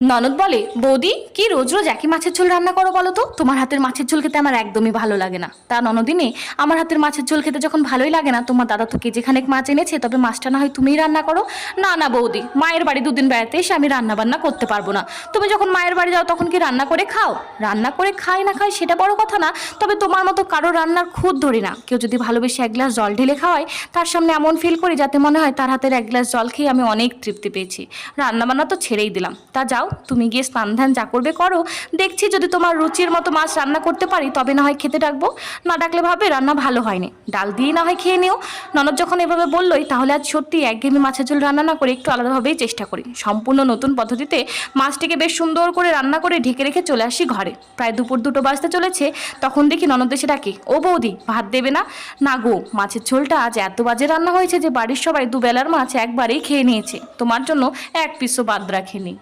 ননদ বলে, বৌদি কি রোজ রোজ একই মাছের ঝোল রান্না করো বলো তো? তোমার হাতের মাছের ঝোল খেতে আমার একদমই ভালো লাগে না। তা ননদিনী, আমার হাতের মাছের ঝোল খেতে যখন ভালোই লাগে না, তোমার দাদা তো কেজিখানেক মাছ এনেছে, তবে মাছটা না হয় তুমিই রান্না করো। না না বৌদি, মায়ের বাড়ি দুদিন বেড়াতে এসে আমি রান্না বান্না করতে পারবো না। তুমি যখন মায়ের বাড়ি যাও তখন কি রান্না করে খাও? রান্না করে খাই না খাই সেটা বড় কথা না, তবে তোমার মতো কারো রান্নার খুঁত ধরি না। কেউ যদি ভালোবেসে এক গ্লাস জল ঢেলে খাওয়ায়, তার সামনে এমন ফিল করি যাতে মনে হয় তার হাতের এক গ্লাস জল খেয়ে আমি অনেক তৃপ্তি পেয়েছি। রান্না বান্না তো ছেড়েই দিলাম। তা যাও, তুমি গিয়ে স্নান ধ্যান যা করবে করো। দেখছি যদি তোমার রুচির মতো মাছ রান্না করতে পারি তবে না হয় খেতে ডাকবো, না ডাকলে ভাবে রান্না ভালো হয়নি, ডাল দিয়ে না হয় খেয়ে নিও। ননদ যখন এভাবে বললোই, তাহলে আজ সত্যি একঘেয়েমি মাছের ঝোল রান্না না করে একটু আলাদাভাবেই চেষ্টা করি। সম্পূর্ণ নতুন পদ্ধতিতে মাছটিকে বেশ সুন্দর করে রান্না করে ঢেকে রেখে চলে আসি ঘরে। প্রায় দুপুর 2টো বাজতে চলেছে, তখন দেখি ননদ এসে ডাকে, ও বৌদি ভাত দেবে না? না গো, মাছের ঝোলটা আজ এত বাজে রান্না হয়েছে যে বাড়ির সবাই দুবেলার মাছ একবারেই খেয়ে নিয়েছে, তোমার জন্য এক পিসও বাদ রাখেনি।